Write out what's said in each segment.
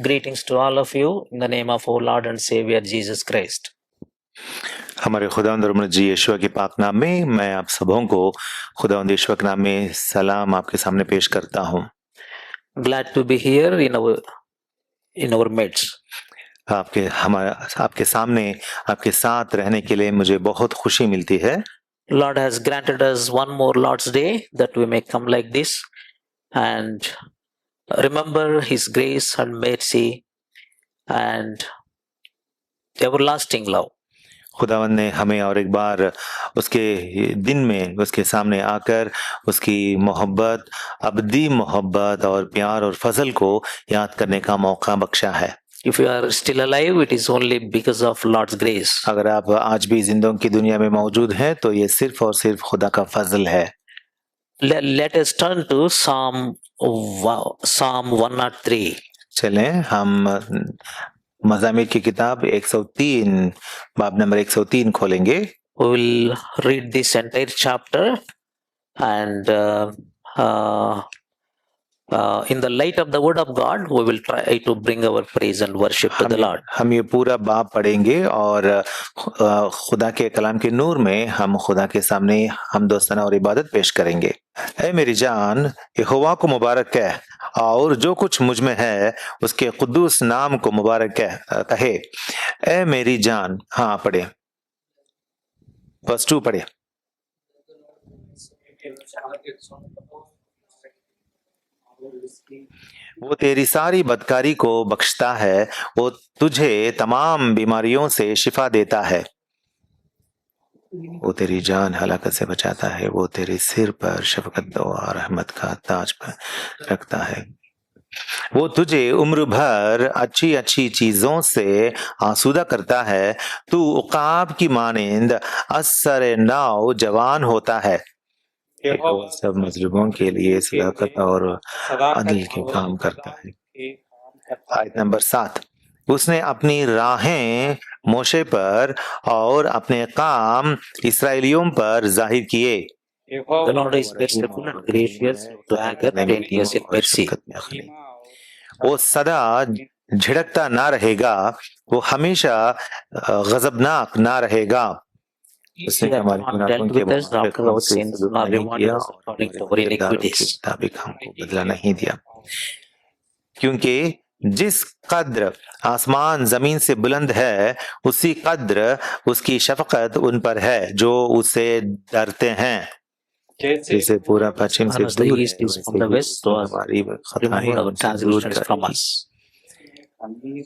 Greetings to all of you in the name of our Lord and Savior Jesus Christ. हमारे खुदावंद और मसीह यीशु के पाक नाम में मैं आप सबों को खुदावंद यीशु के नाम में सलाम आपके सामने पेश करता हूं। Glad to be here in our midst. आपके सामने आपके साथ रहने के लिए मुझे बहुत खुशी मिलती है। Lord has granted us one more Lord's Day that we may come like this and remember His grace and mercy and everlasting love. खुदावंद ने हमें और एक बार उसके दिन में उसके सामने आकर उसकी मोहब्बत, अबदी मोहब्बत और प्यार और फजल को याद करने का मौका बख्शा है। If you are still alive, it is only because of Lord's grace. अगर आप आज भी जिंदों की दुनिया में मौजूद हैं तो ये सिर्फ और सिर्फ खुदा का फजल है। Let us turn to Psalm 103. चलें हम मज़ामीर की किताब 103 बाब नंबर 103 खोलेंगे। We will read this entire chapter and in the light of the word of God, we will try to bring our praise and worship to the Lord. हम ये पूरा बाब पढ़ेंगे और खुदा के कलाम के नूर में हम खुदा के सामने हमदोस्ताना और इबादत पेश करेंगे। ऐ मेरी जान, यहोवा को मुबारक कह और जो कुछ मुझ में है उसके कुद्दूस नाम को मुबारक कहे। ऐ मेरी जान, हाँ पढ़े, वर्स 2 पढ़े। वो तेरी सारी बदकारी को बख्शता है, वो तुझे तमाम बीमारियों से शिफा देता है। वो तेरी जान हलाकत से बचाता है, वो तेरे सिर पर शफकत और रहमत का ताज पर रखता है। वो तुझे उम्र भर अच्छी अच्छी चीजों से आसूदा करता है, तू उकाब की मानिंद असर नाव जवान होता है। सब मजलूमों के लिए सदाकत और अदल के काम करता है। आयत नंबर 7, उसने अपनी राहें मोशे पर और अपने काम इसराइलियों पर जाहिर किए। The Lord is merciful and gracious to anger, plenteous in mercy. वो सदा झिड़कता ना रहेगा, वो हमेशा गजबनाक ना रहेगा। उसने हमारे गुनाहों के मुताबिक हमको बदला नहीं दिया, क्योंकि जिस कद्र आसमान जमीन से बुलंद है उसी कद्र उसकी शफकत उन पर है जो उससे डरते हैं। जैसे पूरा पश्चिम से दूर है, हमारी खताएं दूर करती है।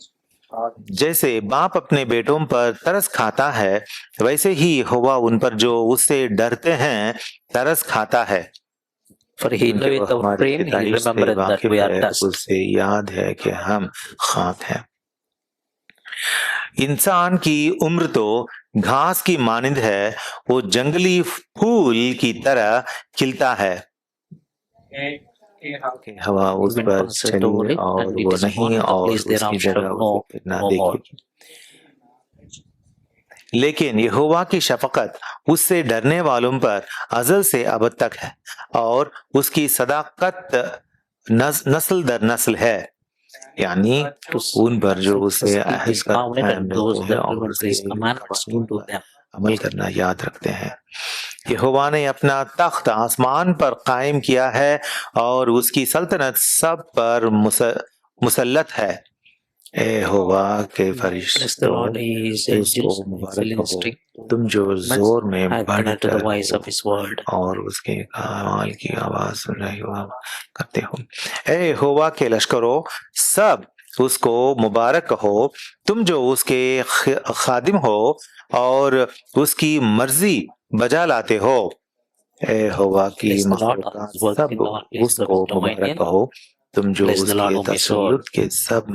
जैसे बाप अपने बेटों पर तरस खाता है, वैसे ही यहोवा उन पर जो उससे डरते हैं तरस खाता है। For he knoweth our frame, he remembereth that we are dust. उसे याद है कि हम खाक हैं। इंसान की उम्र तो घास की मानिंद है, वो जंगली फूल की तरह खिलता है। हवा उस पर चली और वो नहीं और उसकी जगह उसे ना देखेगी। लेकिन यहोवा की शफकत उससे डरने वालों पर अज़ल से अबद तक है और उसकी सदाकत नस्ल दर नस्ल है, यानी उन पर जो उसे अमल करना याद रखते हैं। यहोवा ने अपना तख्त आसमान पर कायम किया है और उसकी सल्तनत सब पर मुसल्लत है। यहोवा के फरिश्तों इसको मुबारक कहो, तुम जो जोर में बढ़कर और उसके कमाल की आवाज सुन करते हो। यहोवा के लश्करों, सब उसको मुबारक कहो, तुम जो उसके खादिम हो और उसकी मर्जी बजा लाते हो। यहोवा की मखलूक़ात सब उसको मुबारक कहो, तुम जो उसके तसल्लुत के सब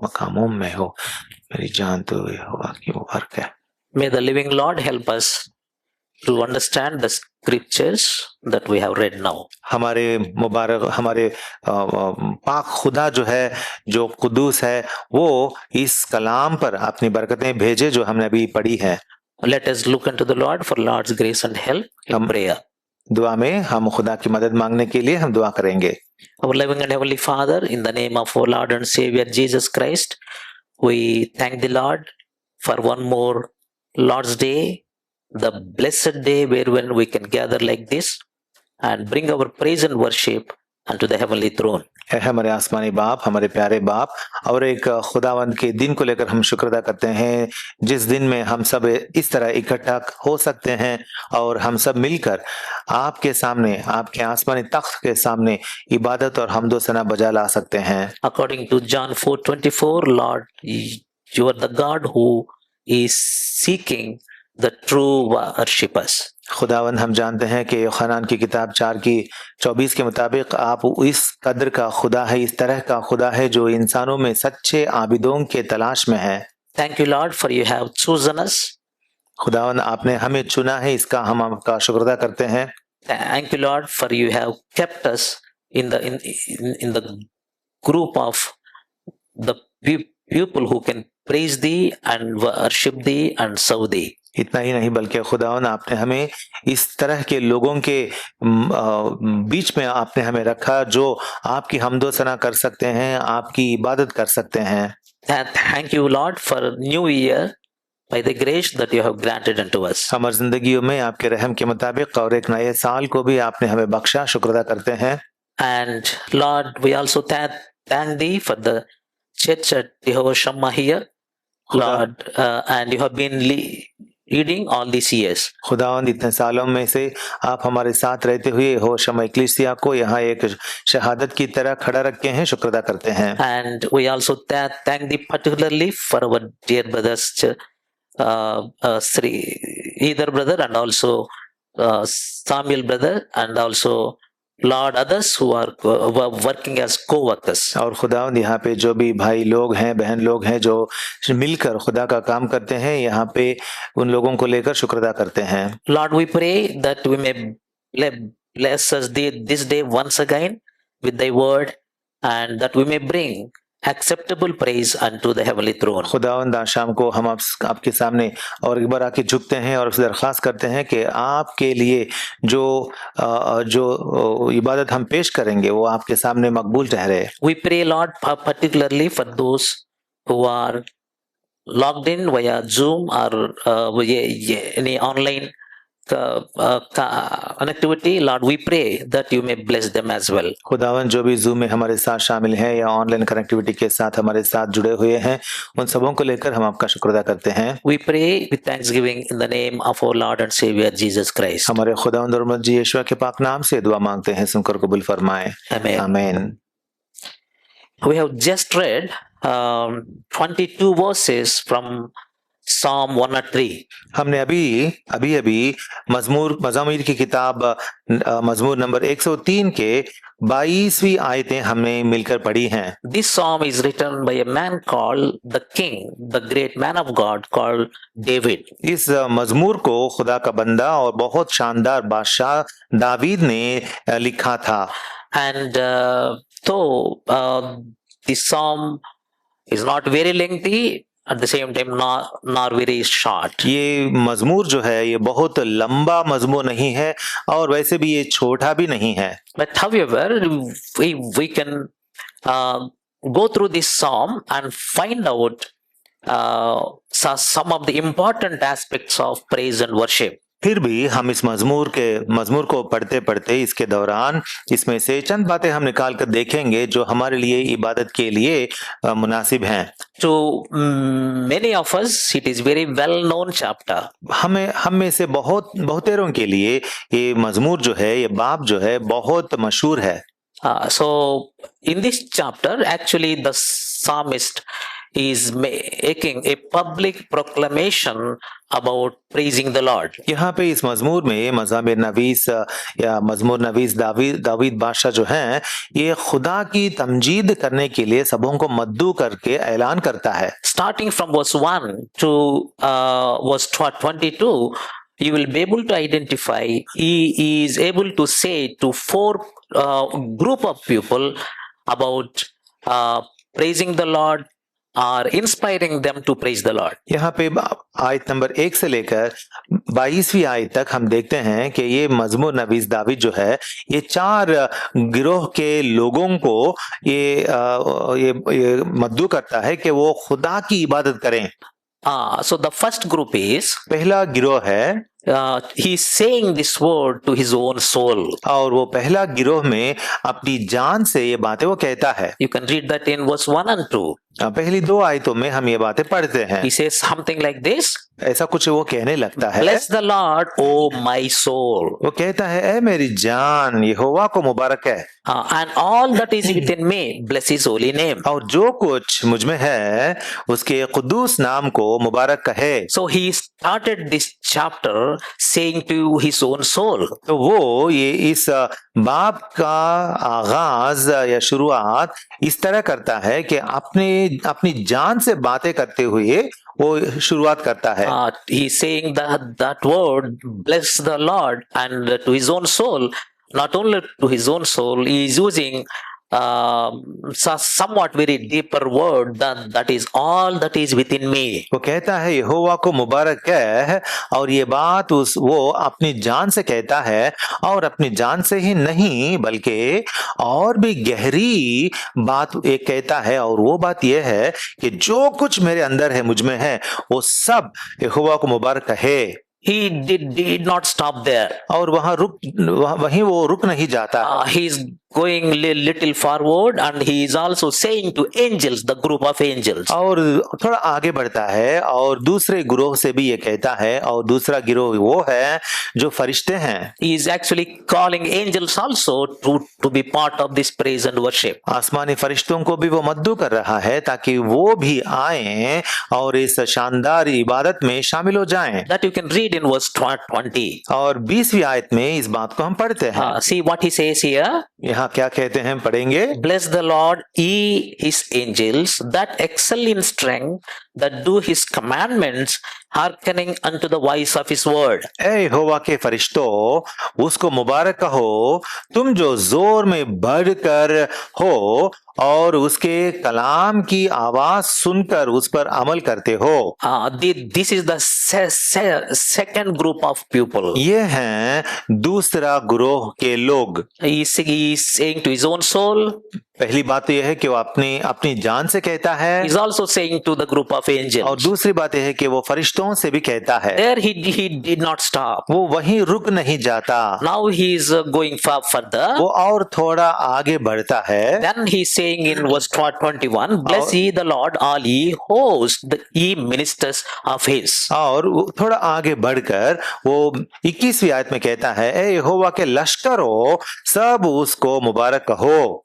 मकामों में हो। मेरी जान तो यहोवा की मुबारक है। May the living Lord help us to understand the scriptures that we have read now. हमारे पाक खुदा जो है, जो कुदूस है, वो इस कलाम पर अपनी बरकतें भेजे जो हमने अभी पढ़ी है। Let us look unto the Lord for Lord's grace and help in prayer. दुआ में हम खुदा की मदद मांगने के लिए हम दुआ करेंगे। Our loving and heavenly Father, in the name of our Lord and Savior Jesus Christ, we thank the Lord for one more Lord's Day, the blessed day wherein we can gather like this and bring our praise and worship unto the heavenly throne. है हमारे आसमानी बाप, हमारे प्यारे बाप, और एक खुदावंद के दिन को लेकर हम शुक्र अदा करते हैं जिस दिन में हम सब इस तरह इकट्ठा हो सकते हैं और हम सब मिलकर आपके सामने, आपके आसमानी तख्त के सामने इबादत और हमदो सना बजा ला सकते हैं। According to John 4:24, Lord, you are the God who is seeking the true worshippers. खुदावन हम जानते हैं कि यूहन्ना की किताब 4:24 के मुताबिक आप इस कदर का खुदा है, इस तरह का खुदा है जो इंसानों में सच्चे आबिदों के तलाश में है। Thank you, Lord, for you have chosen us. खुदावन आपने हमें चुना है, इसका हम आपका शुक्र अदा करते हैं। Thank you, Lord, for you have kept us in the group of the people who can praise thee and worship thee and serve thee. इतना ही नहीं बल्कि खुदावन आपने हमें इस तरह के लोगों के बीच में आपने हमें रखा जो आपकी हमदो सना कर सकते हैं, आपकी इबादत कर सकते हैं। Thank you, Lord, for new year by the grace that you have granted unto us. हमारी जिंदगियों में आपके रहम के मुताबिक और एक नए साल को भी आपने हमें बख्शा, शुक्र अदा करते हैं। And Lord, we also thank thee for the church at Jehovah Shammah here, Lord, and you have been leading all these years. खुदावंद इतने सालों में से आप हमारे साथ रहते हुए हो शमा इक्लेसिया को यहाँ एक शहादत की तरह खड़ा रखे हैं, शुक्र अदा करते हैं। And we also thank thee particularly for our dear brothers, Sri Either brother and also Samuel brother and also Lord others who are working as co-workers. और खुदावंद यहाँ पे जो भी भाई लोग हैं, बहन लोग हैं जो मिलकर खुदा का काम करते हैं, यहाँ पे उन लोगों को लेकर शुक्र अदा करते हैं। Lord, we pray that we may bless us this day once again with thy word and that we may bring acceptable praise unto the heavenly throne. खुदावंद आज शाम को हम आपके सामने और एक बार आके झुकते हैं और दरख्वास्त करते हैं कि आपके लिए जो इबादत हम पेश करेंगे वो आपके सामने मकबूल ठहरे। We pray, Lord, particularly for those who are logged in via Zoom or any online connectivity. Lord, we pray that you may bless them as well. खुदावन जो भी जूम में हमारे साथ शामिल हैं या ऑनलाइन कनेक्टिविटी के साथ हमारे साथ जुड़े हुए हैं, उन सबों को लेकर हम आपका शुक्र अदा करते हैं। We pray with thanksgiving in the name of our Lord and Savior Jesus Christ. हमारे खुदावंद और मसीह यीशु के पाक नाम से दुआ मांगते हैं, सुनकर कबूल फरमाएं। Amen. आमीन। We have just read 22 verses from Psalm 103. हमने अभी मज़ामीर की किताब मज़मूर नंबर 103 के 22वीं आयतें हमने मिलकर पढ़ी हैं। This psalm is written by a man called the king, the great man of God called David. इस मज़मूर को खुदा का बंदा और बहुत शानदार बादशाह दावीद ने लिखा था। And though this psalm is not very lengthy, at the same time not very short. ये मजमूर जो है ये बहुत लंबा मजमूर नहीं है और वैसे भी ये छोटा भी नहीं है। But however, we can go through this psalm and find out some of the important aspects of praise and worship. फिर भी हम इस मजमूर को पढ़ते पढ़ते इसके दौरान इसमें से चंद बातें हम निकाल कर देखेंगे जो हमारे लिए इबादत के लिए मुनासिब हैं। To many of us, it is very well known chapter. हम में से बहुतेरों के लिए ये मजमूर जो है, ये बाब जो है बहुत मशहूर है। So in this chapter, actually the psalmist is making a public proclamation about praising the Lord. यहाँ पे इस मजमूर में मज़ामिर नवीस या मजमूर नवीस दावीद बादशाह जो हैं, ये खुदा की तमजीद करने के लिए सबों को मद्दू करके ऐलान करता है। Starting from verse 1 to verse 22, you will be able to identify, he is able to say to four group of people about praising the Lord, are inspiring them to praise the Lord. यहाँ पे आयत number 1 से लेकर 22वीं आयत तक हम देखते हैं कि ये मजमूर नवीस दावीद जो है ये 4 गिरोह के लोगों को ये मद्दू करता है कि वो खुदा की इबादत करें। So the first group is पहला गिरोह है he's saying this word to his own soul. और वो पहला गिरोह में अपनी जान से ये बातें वो कहता है। You can read that in verse 1 and 2. पहली 2 आयतों में हम ये बातें पढ़ते हैं। He says something like this. ऐसा कुछ वो कहने लगता है, Bless the Lord, O my soul. वो कहता है ए मेरी जान यहोवा को मुबारक है। And all that is within me, bless his holy name. और जो कुछ मुझ में है उसके कुद्दूस नाम को मुबारक कहे। So he started this chapter saying to his own soul. तो वो ये इस बाब का आगाज या शुरुआत इस तरह करता है कि अपनी जान से बातें करते हुए वो शुरुआत करता है। He's saying that word, bless the Lord, and to his own soul. Not only to his own soul, he is using somewhat very deeper word that is all that is within me. वो कहता है यहोवा को मुबारक है और ये बात वो अपनी जान से कहता है और अपनी जान से ही नहीं बल्कि और भी गहरी बात एक कहता है और वो बात ये है कि जो कुछ मेरे अंदर है मुझ में है वो सब यहोवा को मुबारक है। He did not stop there. और वहीं वो रुक नहीं जाता। He is going little forward and he is also saying to angels, the group of angels. और थोड़ा आगे बढ़ता है और दूसरे गिरोह से भी ये कहता है और दूसरा गिरोह वो है जो फरिश्ते हैं। He is actually calling angels also to be part of this praise and worship. आसमानी फरिश्तों को भी वो मद्दू कर रहा है ताकि वो भी आएं और इस शानदार इबादत में शामिल हो जाएं। That you can read in verse 20. और 20वीं आयत में इस बात को हम पढ़ते हैं। See what he says here. यहाँ क्या कहते हैं, पढ़ेंगे। Bless the Lord, ye his angels that excel in strength, that do his commandments, hearkening unto the voice of his word. ऐ यहोवा के फरिश्तों, उसको मुबारक कहो, तुम जो जोर में बढ़कर हो और उसके कलाम की आवाज सुनकर उस पर अमल करते हो। This is the second group of people. ये हैं दूसरा गिरोह के लोग। He is saying to his own soul. पहली बात तो यह है कि वो अपनी जान से कहता है। He is also saying to the group of angels. और दूसरी बात यह है कि वो फरिश्तों से भी कहता है। There he did not stop. वो वहीं रुक नहीं जाता। Now he is going further. वो और थोड़ा आगे बढ़ता है। Then he is saying in verse 21, bless ye the Lord, all ye hosts, ye ministers of his. और थोड़ा आगे बढ़कर वो 21वीं आयत में कहता है, ए यहोवा के लश्करों, सब उसको मुबारक कहो।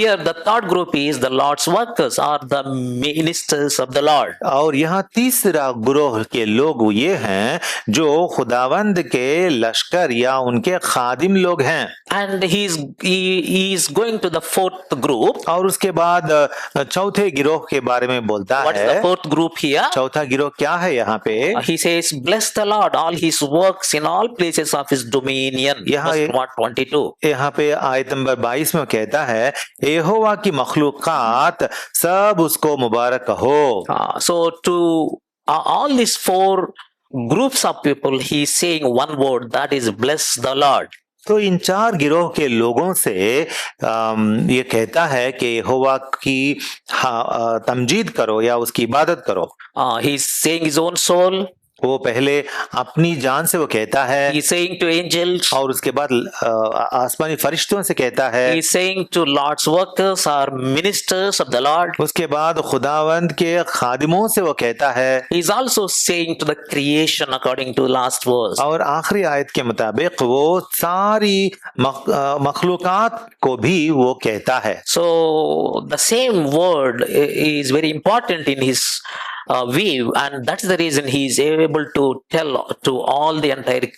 Here the third group is the Lord's workers or the ministers of the Lord. और यहाँ तीसरा गिरोह के लोग ये हैं जो खुदावंद के लश्कर या उनके खादिम लोग हैं। And he is going to the fourth group. और उसके बाद चौथे गिरोह के बारे में बोलता है। What is the fourth group here? चौथा गिरोह क्या है यहाँ पे? He says, bless the Lord, all his works in all places of his dominion. Verse 22. यहाँ पे आयत नंबर 22 में कहता है, यहोवा की मखलूकात सब उसको मुबारक कहो। So to all these four groups of people, he is saying one word, that is bless the Lord. तो इन चार गिरोह के लोगों से ये कहता है कि यहोवा की तमजीद करो या उसकी इबादत करो। He is saying his own soul. वो पहले अपनी जान से वो कहता है। He is saying to angels. और उसके बाद आसमानी फरिश्तों से कहता है। He is saying to Lord's workers or ministers of the Lord. उसके बाद खुदावंद के खादिमों से वो कहता है। He is also saying to the creation according to last verse. और आखिरी आयत के मुताबिक वो सारी मखलूकात को भी वो कहता है। So the same word is very important in his view, and that's the reason he is able to tell to all the entire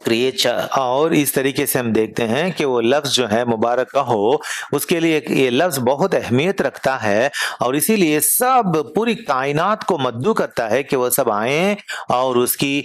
creature. और इस तरीके से हम देखते हैं कि वो लफ्ज जो है मुबारक कहो, उसके लिए ये लफ्ज बहुत अहमियत रखता है और इसीलिए सब पूरी कायनात को मद्दू करता है कि वो सब आएं और उसकी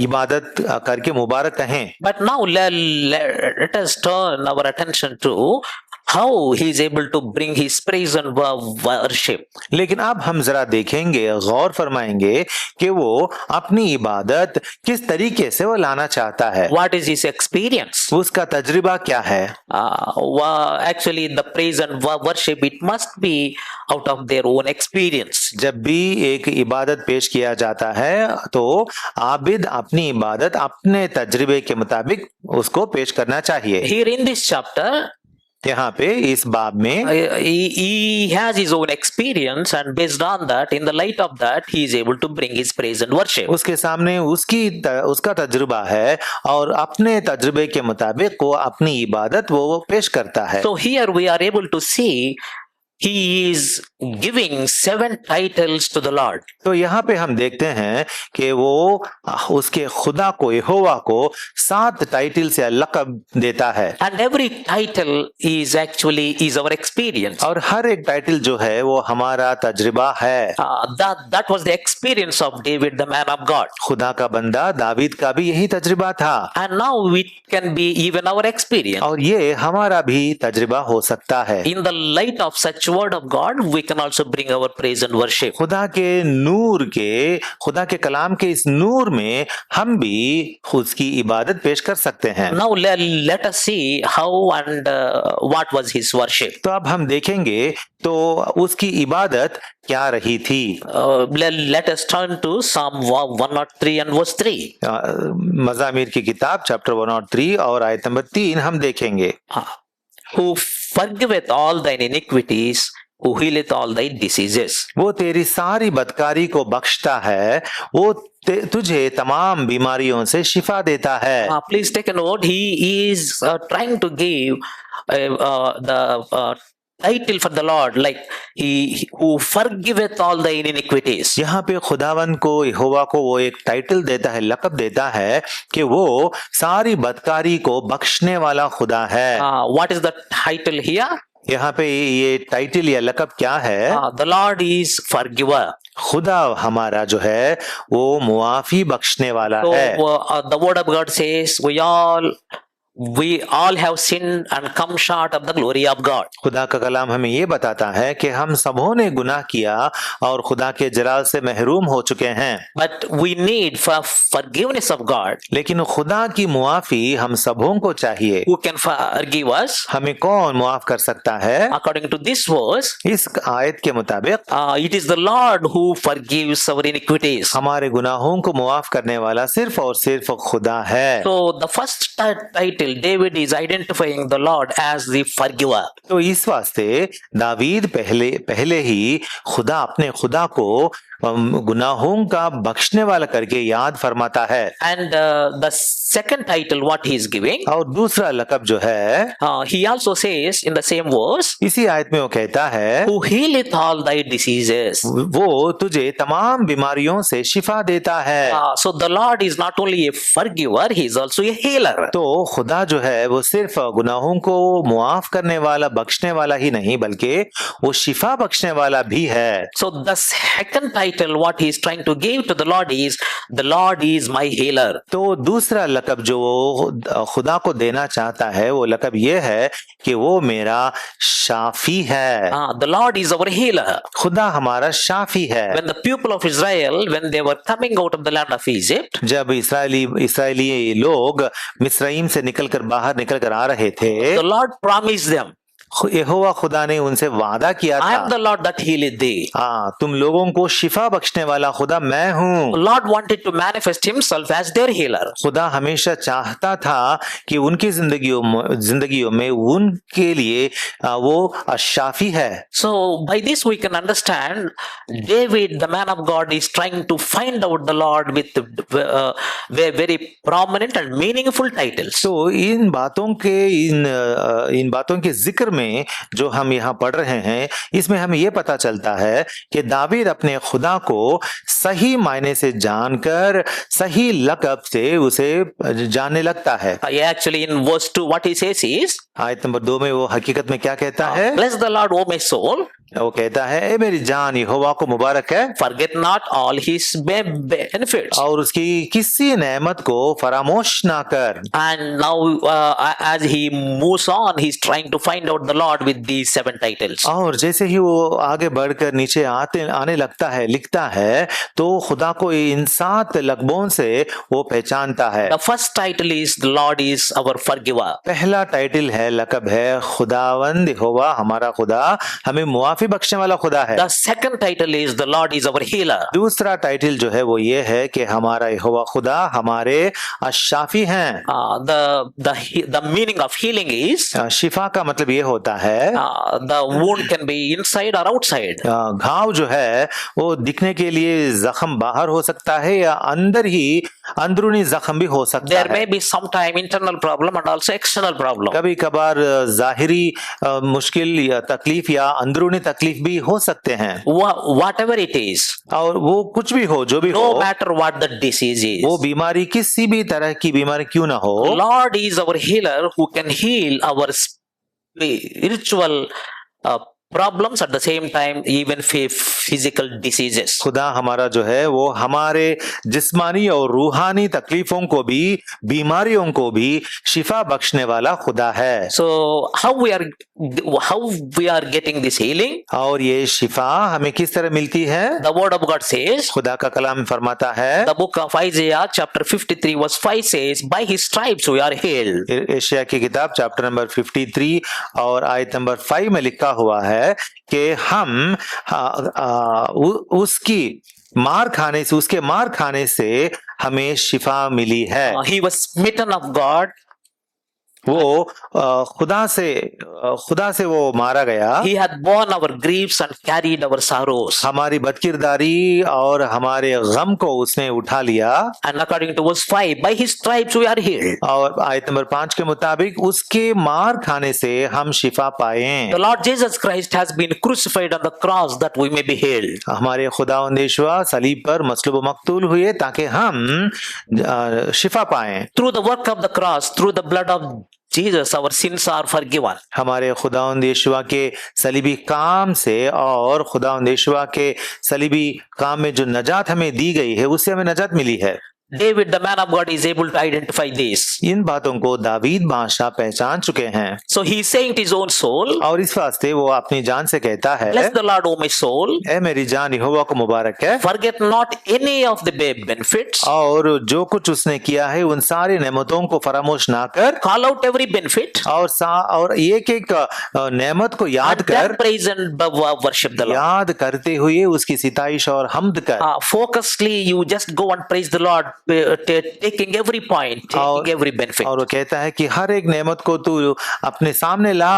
इबादत करके मुबारक कहें। But now let us turn our attention to how he is able to bring his praise and worship. लेकिन अब हम जरा देखेंगे, गौर फरमाएंगे कि वो अपनी इबादत किस तरीके से वो लाना चाहता है, What is his experience? उसका तजुर्बा क्या है। Actually, the praise and worship, it must be out of their own experience. जब भी एक इबादत पेश किया जाता है तो आबिद अपनी इबादत अपने तजुर्बे के मुताबिक उसको पेश करना चाहिए। Here in this chapter, यहाँ पे इस बाब में he has his own experience, and based on that, in the light of that, he is able to bring his praise and worship. उसके सामने उसका तजुर्बा है और अपने तजुर्बे के मुताबिक वो अपनी इबादत वो पेश करता है। So here we are able to see he is giving 7 titles to the Lord. तो यहाँ पे हम देखते हैं कि वो उसके खुदा को, यहोवा को 7 टाइटल्स या लक़ब देता है। And every title is our experience. और हर एक टाइटल जो है वो हमारा तजुर्बा है। That was the experience of David, the man of God. खुदा का बंदा दावीद का भी यही तजुर्बा था। And now it can be even our experience. और ये हमारा भी तजुर्बा हो सकता है। In the light of such word of God, we can also bring our praise and worship. खुदा के नूर के, खुदा के कलाम के इस नूर में हम भी उसकी इबादत पेश कर सकते हैं। Now let us see how and what was his worship. तो अब हम देखेंगे तो उसकी इबादत क्या रही थी। Let us turn to Psalm 103 and verse 3. मज़ामीर की किताब चैप्टर 103 और आयत नंबर 3 हम देखेंगे। Who forgiveth all thine iniquities, who healeth all thy diseases. वो तेरी सारी बदकारी को बख्शता है, वो तुझे तमाम बीमारियों से शिफा देता है। Please take a note. He is trying to give the title for the Lord, like he who forgiveth all the iniquities. यहाँ पे खुदावन को, यहोवा को वो एक टाइटल देता है, लक़ब देता है कि वो सारी बदकारी को बख्शने वाला खुदा है। What is the title here? यहाँ पे ये टाइटल या लक़ब क्या है? The Lord is forgiver. खुदा हमारा जो है वो मुआफी बख्शने वाला है। The word of God says we all have sinned and come short of the glory of God. खुदा का कलाम हमें ये बताता है कि हम सबों ने गुनाह किया और खुदा के जलाल से महरूम हो चुके हैं। But we need forgiveness of God. लेकिन खुदा की मुआफी हम सबों को चाहिए। Who can forgive us? हमें कौन मुआफ कर सकता है? According to this verse, इस आयत के मुताबिक it is the Lord who forgives our iniquities. हमारे गुनाहों को मुआफ करने वाला सिर्फ और सिर्फ खुदा है। So the first title, David is identifying the Lord as the forgiver. तो इस वास्ते दावीद पहले ही अपने खुदा को गुनाहों का बख्शने वाला करके याद फरमाता है। And the second title what he is giving, और दूसरा लक़ब जो है, he also says in the same verse, इसी आयत में वो कहता है, who healeth all thy diseases. वो तुझे तमाम बीमारियों से शिफा देता है। So the Lord is not only a forgiver, he is also a healer. तो खुदा जो है वो सिर्फ गुनाहों को मुआफ करने वाला, बख्शने वाला ही नहीं, बल्कि वो शिफा बख्शने वाला भी है। So the second title what he is trying to give to the Lord is my healer. तो दूसरा लक़ब जो वो खुदा को देना चाहता है वो लक़ब ये है कि वो मेरा शाफी है। The Lord is our healer. खुदा हमारा शाफी है। When the people of Israel, when they were coming out of the land of Egypt, जब इस्राएली लोग मिस्रईम से बाहर निकल कर आ रहे थे, the Lord promised them, यहोवा खुदा ने उनसे वादा किया था, I am the Lord that healeth thee. तुम लोगों को शिफा बख्शने वाला खुदा मैं हूँ। Lord wanted to manifest himself as their healer. खुदा हमेशा चाहता था कि उनकी जिंदगियों में उनके लिए वो शाफी है। So by this we can understand David, the man of God, is trying to find out the Lord with very prominent and meaningful titles. तो इन बातों के जिक्र में जो हम यहाँ पढ़ रहे हैं, इसमें हमें ये पता चलता है कि दावीद अपने खुदा को सही मायने से जानकर सही लक़ब से उसे जानने लगता है। Actually in verse 2 what he says is, आयत नंबर 2 में वो हकीकत में क्या कहता है? Bless the Lord, O my soul. वो कहता है, ए मेरी जान यहोवा को मुबारक है, forget not all his benefits, और उसकी किसी नेमत को फरामोश ना कर। And now as he moves on, he's trying to find out the Lord with these 7 titles. और जैसे ही वो आगे बढ़कर नीचे आने लगता है, लिखता है, तो खुदा को इन 7 लक़बों से वो पहचानता है। The first title is the Lord is our forgiver. पहला टाइटल है, लक़ब है, खुदावंद यहोवा हमारा खुदा हमें मुआफी बख्शने वाला खुदा है। The second title is the Lord is our healer. दूसरा टाइटल जो है वो ये है कि हमारा यहोवा खुदा हमारे शाफी हैं। The meaning of healing is शिफा का मतलब ये होता है the wound can be inside or outside. घाव जो है वो दिखने के लिए जख्म बाहर हो सकता है या अंदर ही अंदरूनी जख्म भी हो सकता There है। may be sometime internal problem and also external problem. कभी कभार जाहिरी मुश्किल या तकलीफ या अंदरूनी तकलीफ भी हो सकते हैं। Whatever it is, और वो कुछ भी हो, जो भी no हो, matter what the disease is, वो बीमारी किसी भी तरह की बीमारी क्यों ना हो, Lord is our healer who can heal our spiritual problems at the same time even physical diseases. खुदा हमारा जो है वो हमारे जिस्मानी और रूहानी तकलीफों को भी, बीमारियों को भी शिफा बख्शने वाला खुदा है। So how we are getting this healing? और ये शिफा हमें किस तरह मिलती है? The word of God says, खुदा का कलाम फरमाता है, the book of Isaiah chapter 53 verse 5 says, by his stripes we are healed. Asia की किताब चैप्टर नंबर 53 और आयत नंबर 5 में लिखा हुआ है कि हम उसकी मार खाने से हमें शिफा मिली है। He was smitten of God. वो खुदा से वो मारा गया। He had borne our griefs and carried our sorrows. हमारी बदकिरदारी और हमारे गम को उसने उठा लिया। And according to verse 5, by his stripes we are healed. और आयत नंबर 5 के मुताबिक उसके मार खाने से हम शिफा पाए। The Lord Jesus Christ has been crucified on the cross that we may be healed. हमारे खुदावंद यीशु सलीब पर मसलूब व मकतूल हुए ताकि हम शिफा पाएं। Through the work of the cross, through the blood of Jesus, our sins are forgiven. हमारे खुदावंद यीशु के सलीबी काम से और खुदावंद यीशु के सलीबी काम में जो नजात हमें दी गई है उससे हमें नजात मिली है। David, the man of God, is able to identify this. इन बातों को दावीद बादशाह पहचान चुके हैं। So he is saying to his own soul, और इस वास्ते वो अपनी जान से कहता है, bless the Lord, O my soul. ए मेरी जान यहोवा को मुबारक है। Forget not any of the benefits. और जो कुछ उसने किया है उन सारी नेमतों को फरामोश ना कर। Call out every benefit. और एक नेमत को याद And कर। then praise and worship the Lord. याद करते हुए उसकी सिताइश और हमद कर। Focusedly, you just go and praise the Lord, taking every point, taking every benefit. और वो कहता है कि हर एक नेमत को तू अपने सामने ला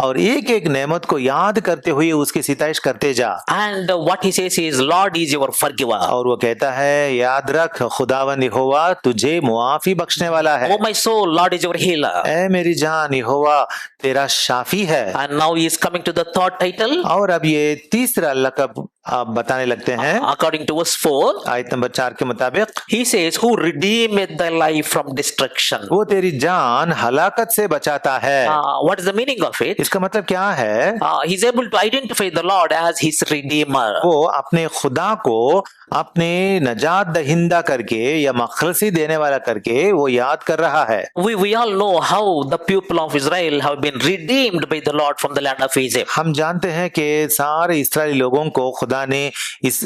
और एक नेमत को याद करते हुए उसकी सिताइश करते जा। And what he says is, Lord is your forgiver. और वो कहता है, याद रख खुदावंद यहोवा तुझे मुआफी बख्शने वाला है। Oh my soul, Lord is your healer. ए मेरी जान यहोवा तेरा शाफी है। And now he is coming to the third title. और अब ये तीसरा लक़ब आप बताने लगते हैं। According to verse 4, आयत नंबर 4 के मुताबिक, he says, who redeemeth thy life from destruction. वो तेरी जान हलाकत से बचाता है। What is the meaning of it? इसका मतलब क्या है? He's able to identify the Lord as his redeemer. वो अपने खुदा को अपने नजात दहिंदा करके या मखलसी देने वाला करके वो याद कर रहा है। We all know how the people of Israel have been redeemed by the Lord from the land of Egypt. हम जानते हैं कि सारे इस्राएली लोगों को खुदा ने इस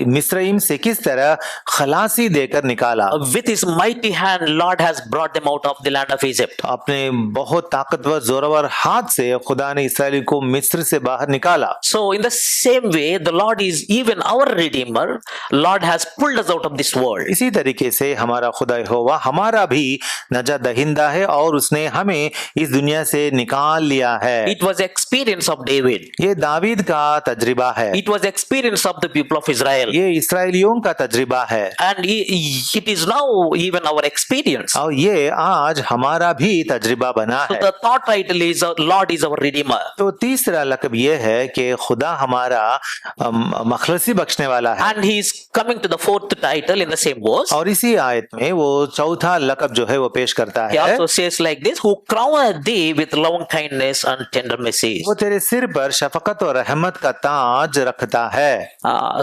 मिस्रईम से किस तरह खलासी देकर निकाला। With his mighty hand, Lord has brought them out of the land of Egypt. अपने बहुत ताकतवर जोरावर हाथ से खुदा ने इस्राएली को मिस्र से बाहर निकाला। So in the same way, the Lord is even our redeemer. Lord has pulled us out of this world. इसी तरीके से हमारा खुदा यहोवा हमारा भी नजात दहिंदा है और उसने हमें इस दुनिया से निकाल लिया है। It was experience of David. ये दावीद का तजरिबा है। It was experience of the people of Israel. ये इसराइलियों का तजरिबा है। And it is now even our experience. और ये आज हमारा भी तजरिबा बना So है। the third title is Lord is our redeemer. तो तीसरा लक़ब ये है कि खुदा हमारा मखलसी बख्शने वाला है। And he is coming to the fourth title in the same verse. और इसी आयत में वो चौथा लक़ब जो है वो पेश करता He है। also says like this, who crowneth thee with loving kindness and tender mercies. वो तेरे सिर पर शफकत और रहमत का ताज रखता है।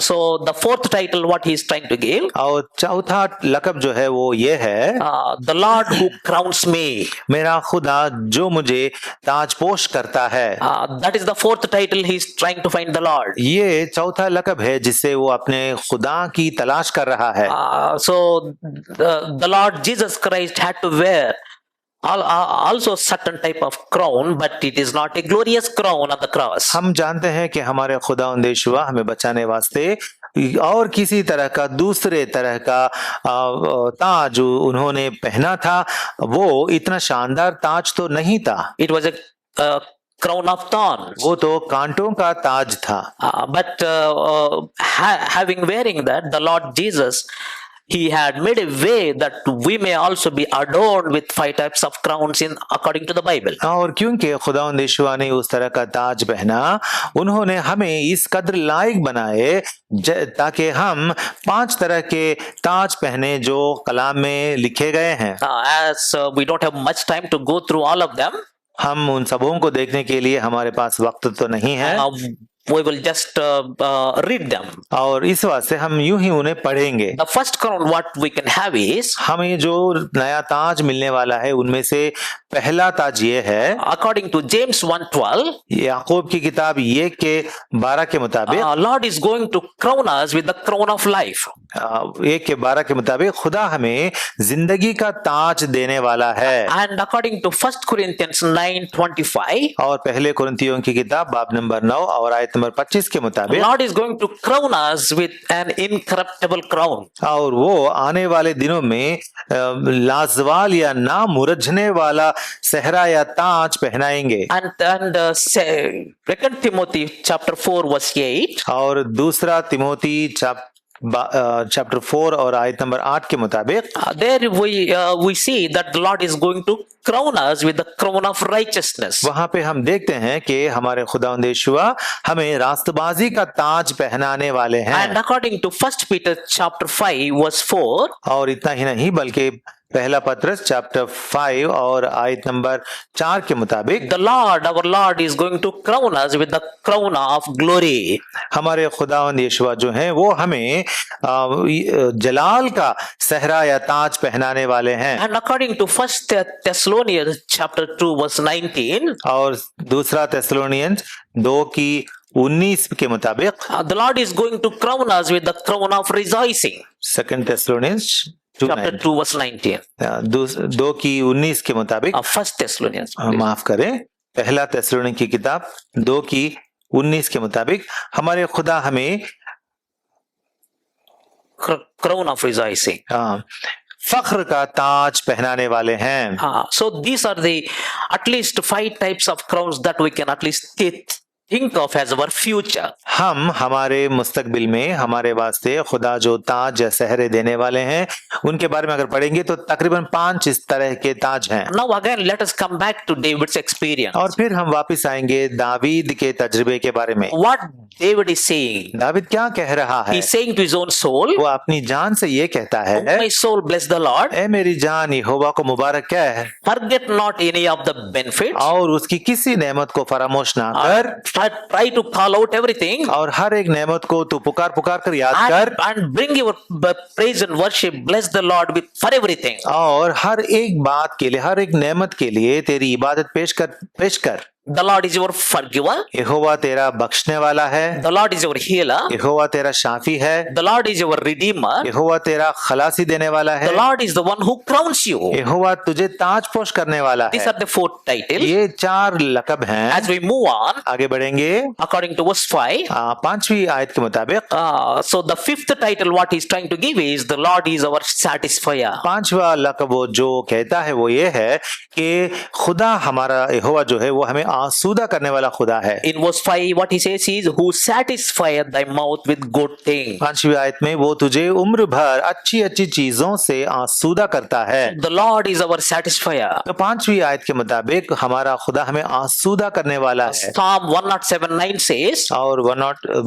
So the fourth title, what he is trying to give, और चौथा लकब जो है वो ये है, the Lord who crowns me. मेरा खुदा जो मुझे ताजपोश करता है। That is the fourth title he's trying to find the Lord. ये चौथा लकब है जिससे वो अपने खुदा की तलाश कर रहा है। So the Lord Jesus Christ had to wear also certain type of crown, but it is not a glorious crown on the cross. हम जानते हैं कि हमारे खुदा यीशुआ हमें बचाने वास्ते और किसी तरह का दूसरे तरह का ताज उन्होंने पहना था, वो इतना शानदार ताज तो नहीं था। It was a crown of thorns. वो तो कांटों का ताज था। But having wearing that, the Lord Jesus, he had made a way that we may also be adorned with 5 types of crowns in according to the Bible. और क्योंकि खुदा यीशुआ ने उस तरह का ताज पहना, उन्होंने हमें इस कदर लायक बनाए ताकि हम 5 तरह के ताज पहने जो कलाम में लिखे गए हैं। As we don't have much time to go through all of them, हम उन सबों को देखने के लिए हमारे पास वक्त तो नहीं है, we will just read them. और इस वास्ते हम यूं ही उन्हें पढ़ेंगे। The first crown what we can have is, हमें जो नया ताज मिलने वाला है उनमें से पहला ताज ये है, according to James 1:12, याकूब की किताब ये के 12 के मुताबिक, Lord is going to crown us with the crown of life. 1 के 12 के मुताबिक खुदा हमें जिंदगी का ताज देने वाला है। And according to 1 Corinthians 9:25, और पहले कुरिन्थियों की किताब बाब नंबर 9 और आयत नंबर 25 के मुताबिक, Lord is going to crown us with an incorruptible crown. और वो आने वाले दिनों में लाजवाल या ना मुरझने वाला सहरा या ताज पहनाएंगे। And 2 Timothy chapter 4 verse 8, और दूसरा तिमोथी चैप्टर 4 और आयत नंबर 8 के मुताबिक, there we see that the Lord is going to crown us with the crown of righteousness. वहां पे हम देखते हैं कि हमारे खुदा यीशुआ हमें रास्तबाजी का ताज पहनाने वाले हैं। And according to 1 Peter chapter 5 verse 4, और इतना ही नहीं बल्कि पहला पत्रस चैप्टर 5 और आयत नंबर 4 के मुताबिक, the Lord, our Lord is going to crown us with the crown of glory. हमारे खुदावंद यीशुआ जो हैं वो हमें जलाल का सहरा या ताज पहनाने वाले हैं। And according to 1 Thessalonians chapter 2 verse 19, और दूसरा थेसलोनियंस 2 की 19 के मुताबिक, the Lord is going to crown us with the crown of rejoicing. Second Thessalonians Chapter 2 verse 19. 2 की 19 के मुताबिक, 1 Thessalonians. माफ करें, पहला थेसलोनी की किताब 2 की 19 के मुताबिक हमारे खुदा हमें Crown of rejoicing. फख्र का ताज पहनाने वाले हैं। So these are the at least 5 types of crowns that we can at least think of as our future. हम हमारे मुस्तकबिल में हमारे वास्ते खुदा जो ताज या सहरे देने वाले हैं उनके बारे में अगर पढ़ेंगे तो तकरीबन 5 इस तरह के ताज हैं। Now again let us come back to David's experience. और फिर हम वापस आएंगे दावीद के तजुर्बे के बारे में। What David is saying, David क्या कह रहा है? he's saying to his own soul, वो अपनी जान से ये कहता है, "Oh, my soul bless the Lord, ए मेरी जान यहोवा को मुबारक क्या है, forget not any of the benefits, और उसकी किसी नेमत को फरामोश ना कर, try to call out everything, और हर एक नेमत को तू पुकार पुकार कर याद कर, and bring your praise and worship, bless the Lord with for everything." और हर एक बात के लिए, हर एक नेमत के लिए तेरी इबादत पेश कर। The Lord is your forgiver. यहोवा तेरा बख्शने वाला है। The Lord is your healer. यहोवा तेरा शाफी है। The Lord is your redeemer. यहोवा तेरा खलासी देने वाला है। The Lord is the one who crowns you. यहोवा तुझे ताजपोश करने वाला These है। are the 4 titles. ये 4 लकब हैं। As we move on, आगे बढ़ेंगे, according to verse 5, 5वीं आयत के मुताबिक, so the 5th title what he's trying to give is the Lord is our satisfier. 5वां लकब वो जो कहता है वो ये है कि खुदा हमारा यहोवा जो है वो हमें आसूदा करने वाला खुदा है। In verse 5 what he says is, who satisfieth thy mouth with good things. 5वीं आयत में वो तुझे उम्र भर अच्छी अच्छी चीजों से आसूदा करता है। The Lord is our satisfier. तो 5वीं आयत के मुताबिक हमारा खुदा हमें आसूदा करने वाला है। Psalm 107:9 says, और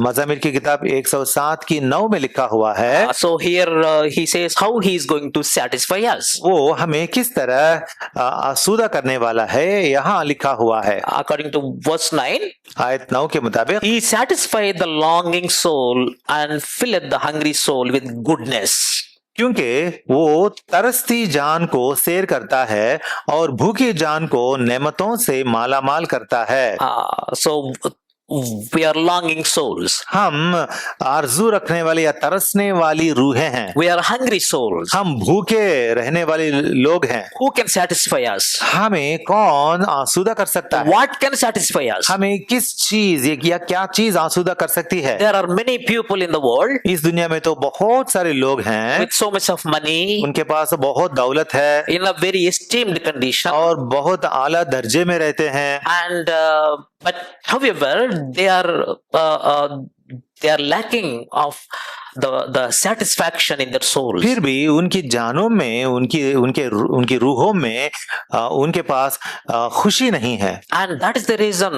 मज़ामिर की किताब 107 की 9 में लिखा हुआ है, so here he says how he is going to satisfy us. वो हमें किस तरह आसूदा करने वाला है यहाँ लिखा हुआ है। According to verse 9, आयत 9 के मुताबिक, he satisfied the longing soul and filled the hungry soul with goodness. क्योंकि वो तरसती जान को सैर करता है और भूखी जान को नेमतों से मालामाल करता है। So we are longing souls. हम आरजू रखने वाली या तरसने वाली रूहें हैं। We are hungry souls. हम भूखे रहने वाले लोग हैं। Who can satisfy us? हमें कौन आसूदा कर सकता है? What can satisfy us? हमें किस चीज या क्या चीज आसूदा कर सकती है? There are many people in the world इस दुनिया में तो बहुत सारे लोग हैं, with so much of money, उनके पास बहुत दौलत है in a very esteemed condition, और बहुत आला दर्जे में रहते हैं, and but however they are lacking of the satisfaction in their souls. फिर भी उनकी जानों में उनकी रूहों में उनके पास खुशी नहीं है। And that is the reason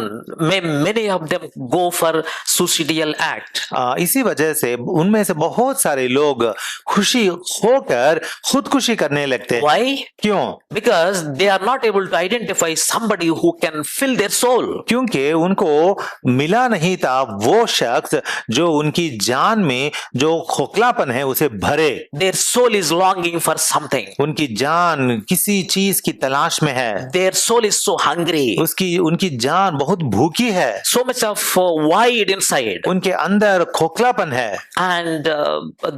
many of them go for suicidal act. इसी वजह से उनमें से बहुत सारे लोग खुशी होकर खुदकुशी करने लगते हैं। Why? क्यों? Because they are not able to identify somebody who can fill their soul. क्योंकि उनको मिला नहीं था वो शख्स जो उनकी जान में जो खोखलापन है उसे भरे। Their soul is longing for something. उनकी जान किसी चीज की तलाश में है। Their soul is so hungry. उनकी जान बहुत भूखी है। So much of void inside. उनके अंदर खोखलापन है। And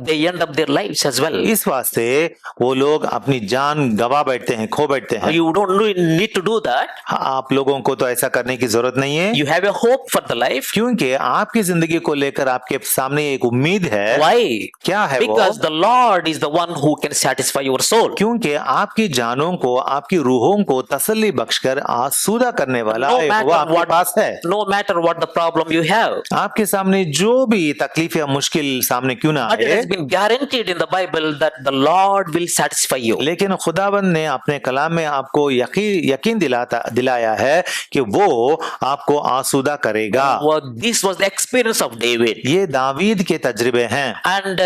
they end up their lives as well. इस वास्ते वो लोग अपनी जान गवा बैठते हैं, खो बैठते हैं। You don't need to do that. आप लोगों को तो ऐसा करने की जरूरत नहीं है। You have a hope for the life. क्योंकि आपकी जिंदगी को लेकर आपके सामने एक उम्मीद है। Why? क्या है Because वो? the Lord is the one who can satisfy your soul. क्योंकि आपकी जानों को, आपकी रूहों को तसल्ली बख्शकर आसूदा करने वाला No वो matter आपके what- पास है। No matter what the problem you have. आपके सामने जो भी तकलीफ या मुश्किल सामने क्यों ना But it आए, has been guaranteed in the Bible that the Lord will satisfy you. लेकिन खुदाबंद ने अपने कलाम में आपको यकीन दिलाया है कि वो आपको आसूदा करेगा। This was the experience of David. ये दावीद के तजर्बे हैं। And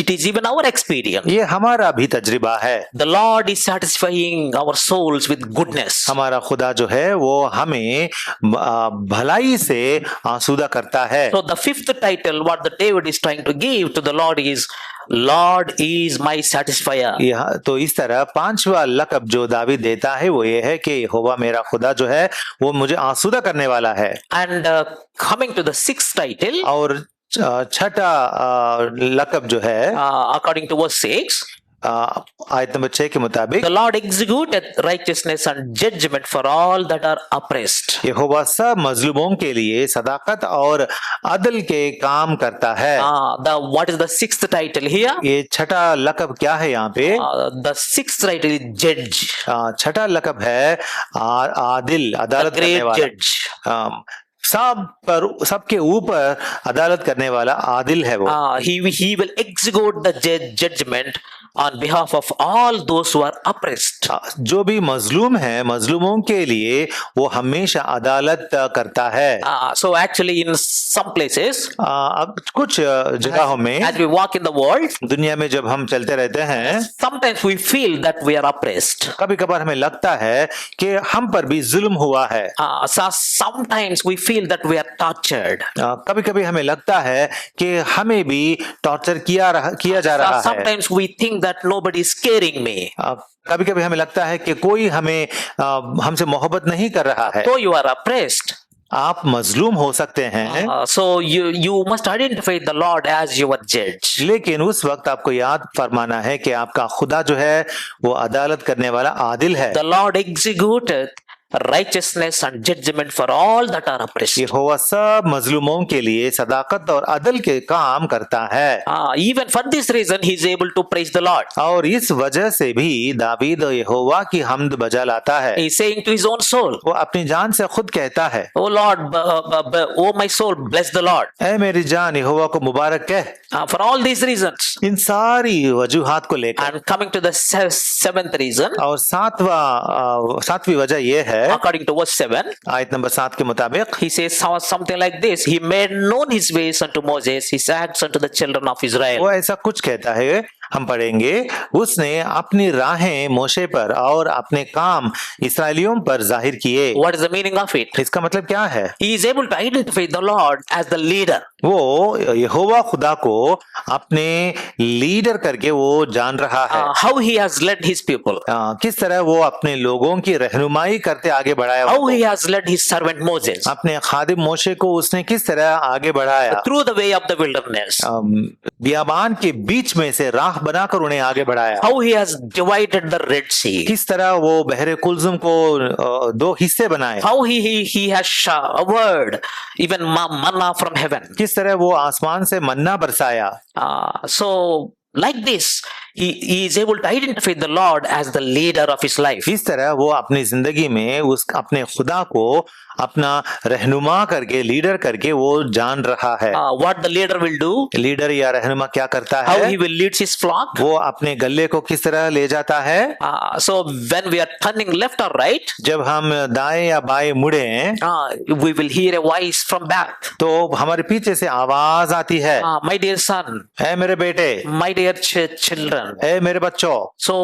it is even our experience. ये हमारा भी तजर्बा है। The Lord is satisfying our souls with goodness. हमारा खुदा जो है वो हमें भलाई से आसूदा करता है। So the fifth title what the David is trying to give to the Lord is my satisfier. तो इस तरह पांचवा लक़ब जो दावीद देता है वो ये है कि यहोवा मेरा खुदा जो है वो मुझे आसूदा करने वाला है। And coming to the sixth title, और छठा लक़ब जो है according to verse 6, आयत नंबर 6 के मुताबिक, the Lord executeth righteousness and judgment for all that are oppressed. यहोवा सब मजलूमों के लिए सदाकत और अदल के काम करता है। What is the sixth title here? ये छठा लक़ब क्या है यहाँ पे? The sixth title is judge. छठा लक़ब है आदिल, The अदालत करने great वाला। judge. सबके ऊपर अदालत करने वाला आदिल है वो। He will execute the judgment on behalf of all those who are oppressed. जो भी मजलूम है, मजलूमों के लिए वो हमेशा अदालत करता है। So actually in some places, अब कुछ जगहों में, as we walk in the world, दुनिया में जब हम चलते रहते हैं, sometimes we feel that we are oppressed. कभी कभार हमें लगता है कि हम पर भी जुल्म हुआ है। So sometimes we feel that we are tortured. कभी कभी हमें लगता है कि हमें भी टॉर्चर किया जा रहा है। Sometimes we think that nobody is caring me. कभी कभी हमें लगता है कि कोई हमसे मोहब्बत नहीं कर रहा है। So you are oppressed. आप मजलूम हो सकते हैं। So you must identify the Lord as your judge. लेकिन उस वक्त आपको याद फरमाना है कि आपका खुदा जो है वो अदालत करने वाला आदिल है। The Lord executed righteousness and judgment for all that are oppressed. यहोवा सब मजलूमों के लिए सदाकत और अदल के काम करता है। Even for this reason he is able to praise the Lord. और इस वजह से भी दावीद यहोवा की हम्द बजा लाता है। He is saying to his own soul, वो अपनी जान से खुद कहता है, Oh Lord, oh my soul, bless the Lord. ऐ मेरी जान यहोवा को मुबारक कह। For all these reasons. इन सारी वजूहात को लेकर, And coming to the seventh reason, और सातवीं वजह ये है, according to verse 7, आयत नंबर 7 के मुताबिक, he says something like this: He made known his ways unto Moses, his acts unto the children of Israel. वो ऐसा कुछ कहता है हम पढ़ेंगे, उसने अपनी राहें मोशे पर और अपने काम इसराइलियों पर जाहिर किए। What is the meaning of it? इसका मतलब क्या है? He is able to identify the Lord as the leader. वो यहोवा खुदा को अपने लीडर करके वो जान रहा है। How he has led his people. किस तरह वो अपने लोगों की रहनुमाई करते आगे बढ़ाया, How he has led his servant Moses अपने खादिम मोशे को उसने किस तरह आगे बढ़ाया, through the way of the wilderness. बियाबान के बीच में से राह बनाकर उन्हें आगे बढ़ाया। How he has divided the Red Sea. किस तरह वो बहरे कुलजुम को दो हिस्से बनाए। How he has showered even manna from heaven. किस तरह वो आसमान से मन्ना बरसाया। So like this, he is able to identify the Lord as the leader of his life. इस तरह वो अपनी जिंदगी में उस अपने खुदा को अपना रहनुमा करके, लीडर करके वो जान रहा है। What the leader will do, leader या रहनुमा क्या करता how है, he will lead his flock. वो अपने गले को किस तरह ले जाता है। So when we are turning left or right, जब हम दाएं या बाएं मुड़े we will hear a voice from back. तो हमारे पीछे से आवाज आती है, My dear son, ऐ मेरे बेटे, my dear children. ऐ मेरे बच्चों, So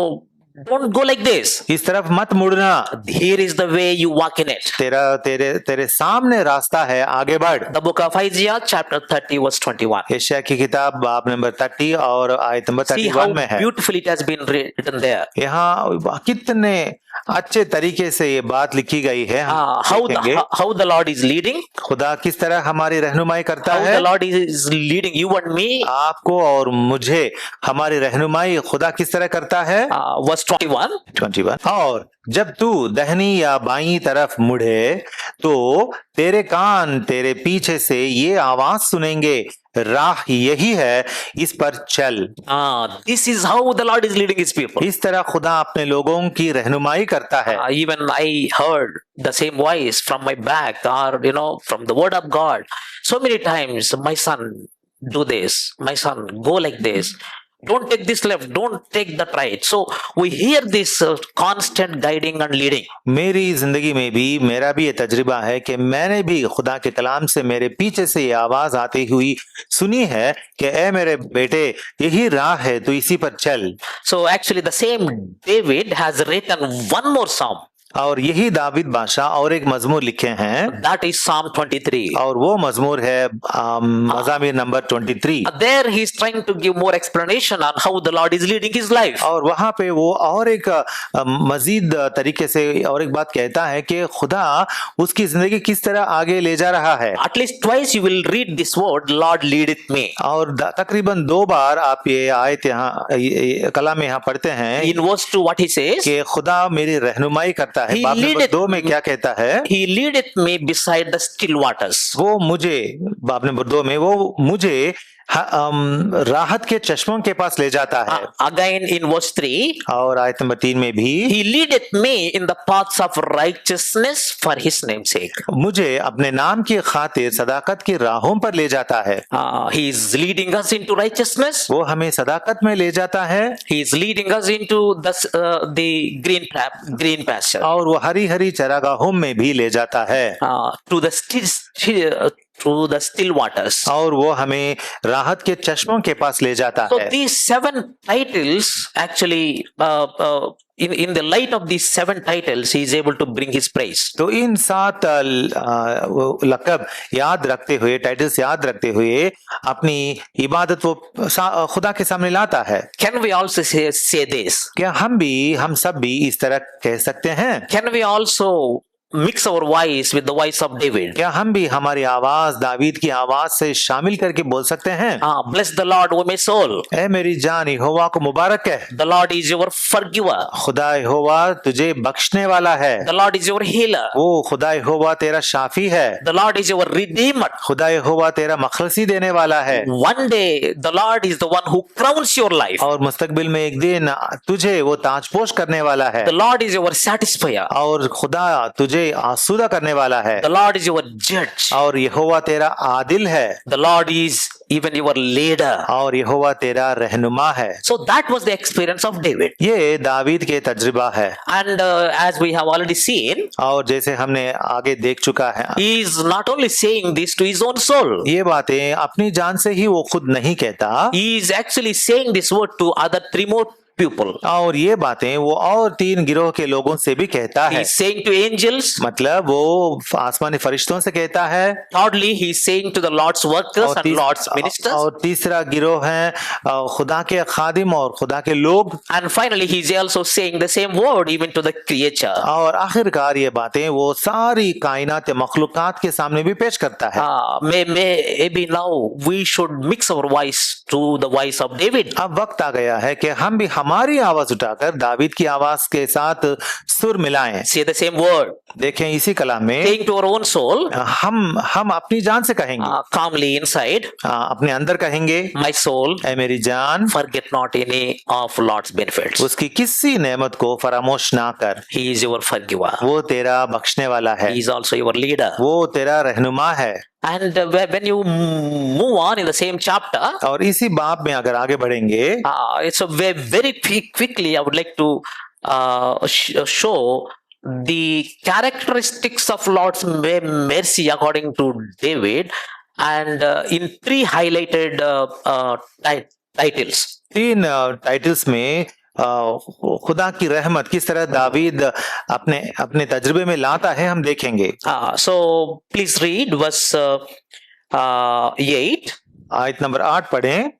don't go like this. इस तरफ मत मुड़ना, Here is the way you walk in it. तेरे सामने रास्ता है, आगे बढ़। The book of Isaiah, chapter 30, verse 21. यशायाह की किताब बाब नंबर 30 और आयत नंबर See how 31 में है। beautifully it has been written there. यहाँ कितने अच्छे तरीके से ये बात लिखी गई है। हम देखेंगे How the Lord is leading, खुदा किस तरह हमारी रहनुमाई करता how है। the Lord is leading you and me. आपको और मुझे हमारी रहनुमाई खुदा किस तरह करता है। Verse 21. 21 और जब तू दहनी या बाईं तरफ मुड़े तो तेरे कान तेरे पीछे से ये आवाज सुनेंगे, राह यही है, इस पर चल। This is how the Lord is leading his people. इस तरह खुदा अपने लोगों की रहनुमाई करता है। Even I heard the same voice from my back, or from the word of God so many times. My son, do this. My son, go like this. Don't take this left, don't take that right. So we hear this constant guiding and leading. मेरी जिंदगी में भी मेरा भी ये तजुर्बा है कि मैंने भी खुदा के कलाम से मेरे पीछे से ये आवाज आती हुई सुनी है कि ए मेरे बेटे, यही राह है, तो इसी पर चल। So actually the same David has written one more psalm. और यही दाविद बादशाह और एक मजमूर लिखे हैं, That is Psalm 23. और वो मजमूर है मज़ामीर number 23। There he is trying to give more explanation on how the Lord is leading his life. और वहां पे वो और एक मजीद तरीके से और एक बात कहता है कि खुदा उसकी जिंदगी किस तरह आगे ले जा रहा है। At least twice you will read this word, Lord leadeth me. और तकरीबन 2 बार आप ये आयत यहाँ कलाम में यहाँ पढ़ते हैं। In verse 2 what he says? कि खुदा मेरी रहनुमाई करता है। बाब नंबर 2 में क्या कहता है? He leadeth me beside the still waters. वो मुझे, बाब नंबर 2 में वो मुझे राहत के चश्मों के पास ले जाता है। Again in verse 3, और आयत नंबर 3 में भी He leadeth me in the paths of righteousness for his name's sake. मुझे अपने नाम की खातिर सदाकत की राहों पर ले जाता है। He is leading us into righteousness. वो हमें सदाकत में ले जाता है। He is leading us into the green pasture. और वो हरी हरी चरागाहों में भी ले जाता है। To the through the still waters. और वो हमें राहत के चश्मों के पास ले जाता है। So these 7 titles actually in the light of these 7 titles he is able to bring his praise. तो इन 7 लक़ब याद रखते हुए, टाइटल्स याद रखते हुए अपनी इबादत वो खुदा के सामने लाता है। Can we also say this? क्या हम सब भी इस तरह कह सकते हैं? Can we also mix our voice with the voice of David? क्या हम भी हमारी आवाज दावीद की आवाज से शामिल करके बोल सकते हैं? Bless the Lord, O my soul. ऐ मेरी जान, यहोवा को मुबारक कह। The Lord is your forgiver. खुदा यहोवा तुझे बख्शने वाला है। The Lord is your healer. वो खुदा यहोवा तेरा शाफी है। The Lord is your redeemer. खुदा यहोवा तेरा मखलसी देने वाला है। One day the Lord is the one who crowns your life. और मुस्तकबिल में एक दिन तुझे वो ताजपोश करने वाला है। The Lord is your satisfier. और खुदा तुझे तुझे आसूदा करने वाला है The Lord is your judge. और यहोवा तेरा आदिल है The Lord is even your leader. और यहोवा तेरा रहनुमा है। So that was the experience of David. ये दावीद के तजुर्बा है And as we have already seen, और जैसे हमने आगे देख चुका है, he is not only saying this to his own soul, ये बातें अपनी जान से ही वो खुद नहीं कहता he is actually saying this word to other three more people. और ये बातें वो और 3 गिरोह के लोगों से भी कहता He है। is saying to angels. मतलब वो आसमानी फरिश्तों से कहता है Thirdly, he is saying to the Lord's workers and Lord's ministers. और तीसरा गिरोह है खुदा के खादिम और खुदा के लोग। And finally, he is also saying the same word even to the creature. और आखिरकार ये बातें वो सारी कायनात मखलूकात के सामने भी पेश करता है। Maybe now we should mix our voice to the voice of David. अब वक्त आ गया है कि हम भी हमारी आवाज उठाकर दावीद की आवाज के साथ सुर मिलाएं। Say the same word. देखें इसी कलाम में Saying to our own soul, हम अपनी जान से कहेंगे, calmly inside, अपने अंदर कहेंगे, my soul, ऐ मेरी जान, forget not any of Lord's benefits. उसकी किसी नेमत को फरामोश ना कर। He is your forgiver. वो तेरा बख्शने वाला है, He is also your leader. वो तेरा रहनुमा है। And when you move on in the same chapter, और इसी बाब में अगर आगे बढ़ेंगे, it's a very quickly I would like to show the characteristics of Lord's mercy according to David, and in 3 highlighted titles. 3 titles में खुदा की रहमत किस तरह दावीद अपने तजुर्बे में लाता है हम देखेंगे। So please read verse 8. आयत नंबर 8 पढ़ें।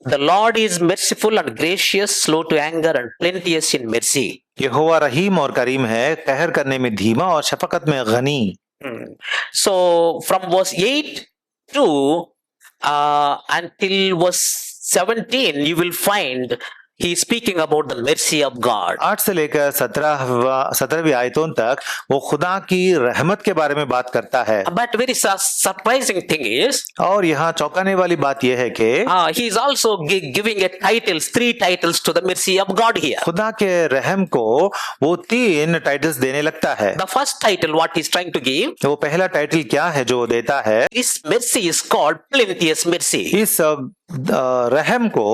The Lord is merciful and gracious, slow to anger and plenteous in mercy. यहोवा रहीम और करीम है, कहर करने में धीमा और शफकत में Ghani. So from verse 8 to until verse 17 you will find he is speaking about the mercy of God. 8 से लेकर 17वीं आयतों तक वो खुदा की रहमत के बारे में बात करता है। But very surprising thing is, और यहाँ चौंकाने वाली बात यह है कि he is also giving a titles, 3 titles to the mercy of God here. खुदा के रहम को वो 3 टाइटल्स देने लगता है। The first title what he is trying to give, वो पहला टाइटल क्या है जो वो देता है? this mercy is called plenteous mercy. इस रहम को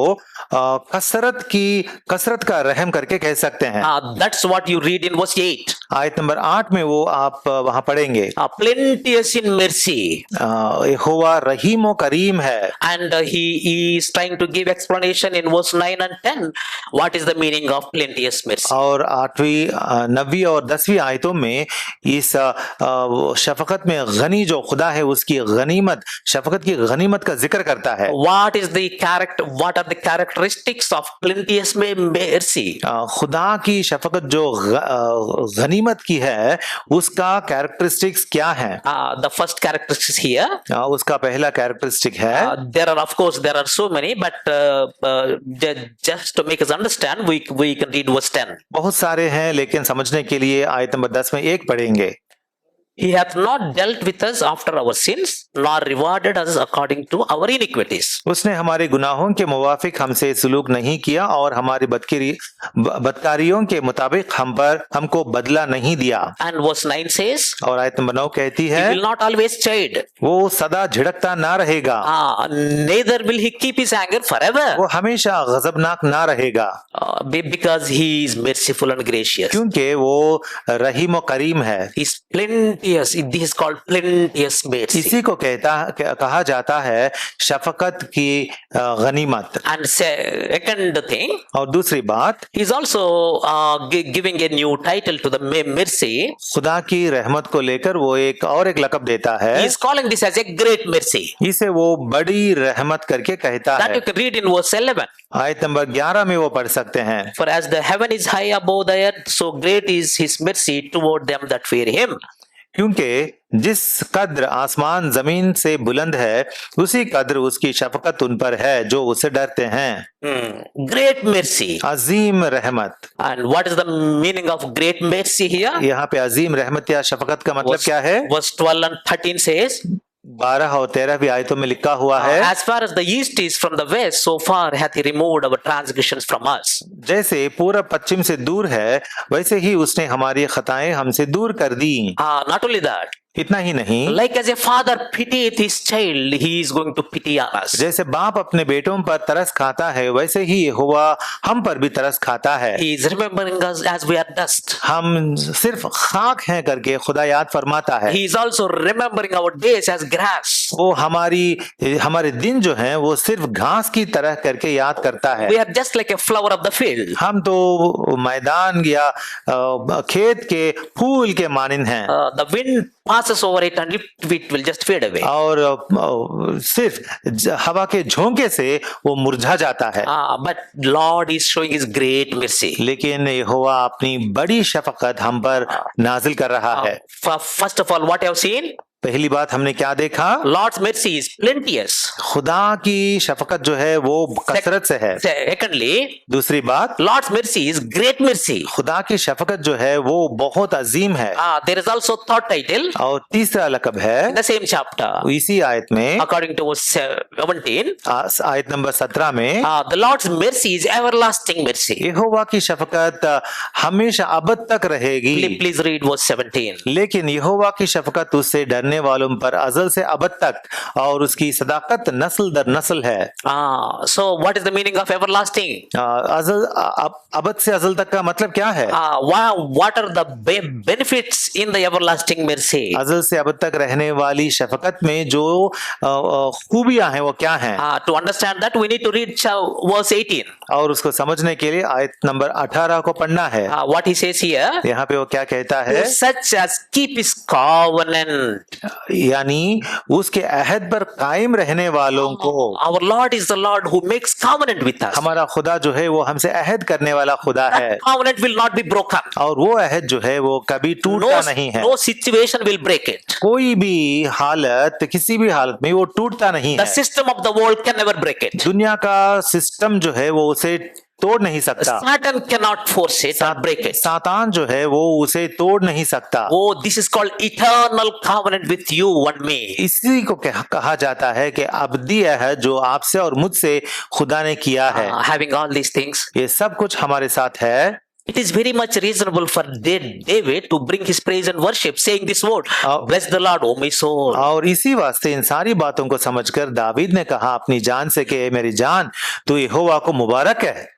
कसरत का रहम करके कह सकते हैं। That's what you read in verse 8. आयत नंबर 8 में वो आप वहां पढ़ेंगे। Plenteous in mercy. यहोवा रहीम और करीम है। And he is trying to give explanation in verse 9 and 10. What is the meaning of plenteous mercy? और 8वीं, 9वीं और 10वीं आयतों में इस शफकत में गनी जो खुदा है उसकी गनीमत, शफकत की गनीमत का जिक्र करता है। What are the characteristics of plenteous mercy? खुदा की शफकत जो गनीमत की है उसका कैरेक्टरिस्टिक्स क्या है? The first characteristic here. उसका पहला कैरेक्टरिस्टिक है। There are so many, but just to make us understand, we can read verse 10. बहुत सारे हैं लेकिन समझने के लिए आयत नंबर 10 में एक पढ़ेंगे। He hath not dealt with us after our sins, nor rewarded us according to our iniquities. उसने हमारे गुनाहों के मुवाफिक हमसे सलूक नहीं किया और हमारी बदकारियों के मुताबिक हमको बदला नहीं दिया। And verse 9 says, और आयत नंबर 9 कहती है, he will not always chide. वो सदा झिड़कता ना रहेगा। Neither will he keep his anger forever. वो हमेशा गजबनाक ना रहेगा। Because he is merciful and gracious. क्योंकि वो रहीम और करीम है। He's plenteous. This is called plenteous mercy. इसी को कहा जाता है शफकत की गनीमत। And second thing, और दूसरी बात, he is also giving a new title to the mercy. खुदा की रहमत को लेकर वो एक लक़ब देता है। He is calling this as a great mercy. इसे वो बड़ी रहमत करके कहता That है। you can read in verse 11. आयत नंबर 11 में वो पढ़ सकते हैं। For as the heaven is high above the earth, so great is his mercy toward them that fear him. क्योंकि जिस कद्र आसमान जमीन से बुलंद है उसी कद्र उसकी शफकत उन पर है जो उससे डरते हैं। Great mercy. अजीम रहमत। And what is the meaning of great mercy here? यहाँ पे अजीम रहमत या शफकत का मतलब क्या है? Verse 12 and 13 says, 12 और 13 आयतों में लिखा हुआ है, As far as the east is from the west, so far hath he removed our transgressions from us. जैसे पूरब पश्चिम से दूर है वैसे ही उसने हमारी खताएं हमसे दूर कर दी। Not only that, इतना ही नहीं, like as a father pitieth his child, he is going to pity us. जैसे बाप अपने बेटों पर तरस खाता है वैसे ही यहोवा हम पर भी तरस खाता है। He is remembering us as we are dust. हम सिर्फ खाक हैं करके खुदा याद फरमाता है। He is also remembering our days as grass. वो हमारे दिन जो हैं वो सिर्फ घास की तरह करके याद करता है। We are just like a flower of the field. हम तो मैदान या खेत के फूल के मानिंद हैं। The wind passes over it and it will just fade away. और सिर्फ हवा के झोंके से वो मुरझा जाता है। But Lord is showing his great mercy. लेकिन यहोवा अपनी बड़ी शफकत हम पर नाजिल कर रहा है। First of all, what I have seen? पहली बात हमने क्या देखा? Lord's mercy is plenteous. खुदा की शफकत जो है वो कसरत से है। Secondly, दूसरी बात, Lord's mercy is great mercy. खुदा की शफकत जो है वो बहुत अजीम है। There is also third title और तीसरा लक़ब है in the same chapter. इसी आयत में, According to verse 17, आयत नंबर 17 में, the Lord's mercy is everlasting mercy. यहोवा की शफकत हमेशा अबद तक रहेगी। Please read verse 17. लेकिन यहोवा की शफकत उससे डरने वालों पर अज़ल से अबद तक और उसकी सदाकत नस्ल दर नस्ल है। So what is the meaning of everlasting? अबद से अज़ल तक का मतलब क्या है? What are the benefits in the everlasting mercy? अज़ल से अबद तक रहने वाली शफकत में जो खूबियां हैं वो क्या हैं? To understand that we need to read verse 18. और उसको समझने के लिए आयत नंबर 18 को पढ़ना है। What he says here? यहाँ पे वो क्या कहता है? Such as keep his covenant. यानी उसके अहद पर कायम रहने वालों को। Our Lord is the Lord who makes covenant with us. हमारा खुदा जो है वो हमसे अहद करने वाला खुदा है। That covenant will not be broken. और वो अहद जो है वो कभी टूटता नहीं है। No situation will break it. कोई भी हालत, किसी भी हालत में वो टूटता नहीं है। The system of the world can never break it. दुनिया का सिस्टम जो है वो उसे तोड़ नहीं सकता। Satan cannot force it or break it. सातान जो है वो उसे तोड़ नहीं सकता। Oh, this is called eternal covenant with you and me. इसी को कहा जाता है कि अबदी अहद जो आपसे और मुझसे खुदा ने किया है। Having all these things, ये सब कुछ हमारे साथ है। it is very much reasonable for David to bring his praise and worship, saying this word, bless the Lord, O my soul. और इसी वास्ते इन सारी बातों को समझकर दावीद ने कहा अपनी जान से कि मेरी जान तू यहोवा को मुबारक है।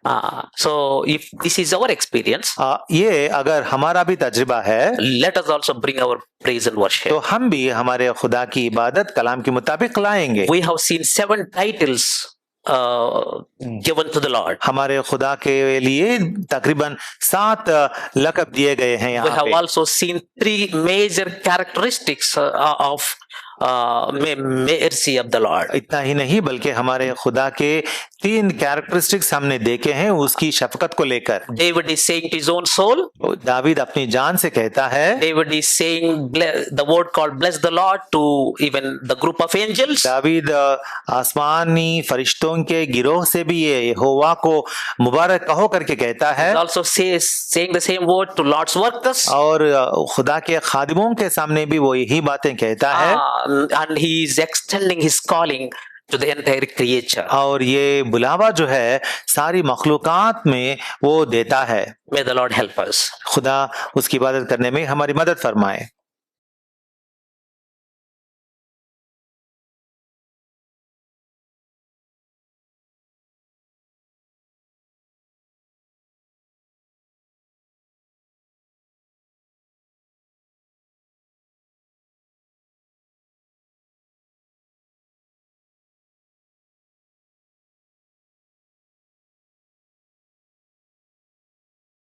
So if this is our experience, ये अगर हमारा भी तजुर्बा है, let us also bring our praise and worship. तो हम भी हमारे खुदा की इबादत कलाम के मुताबिक लाएंगे। We have seen 7 titles given to the Lord. हमारे खुदा के लिए तकरीबन 7 लक़ब दिए गए हैं यहाँ We have पे। also seen 3 major characteristics of mercy of the Lord. इतना ही नहीं बल्कि हमारे खुदा के 3 कैरेक्टरिस्टिक्स हमने देखे हैं उसकी शफकत को लेकर। David is saying to his own soul, David अपनी जान से कहता है, David is saying the word called bless the Lord to even the group of angels. David आसमानी फरिश्तों के गिरोह से भी ये यहोवा को मुबारक कहो करके कहता है। He also saying the same word to Lord's workers. और खुदा के खादिमों के सामने भी वो यही बातें कहता है। And he is extending his calling to the entire creature. और ये बुलावा जो है सारी मखलूकात में वो देता है। May the Lord help us. खुदा उसकी इबादत करने में हमारी मदद फरमाए।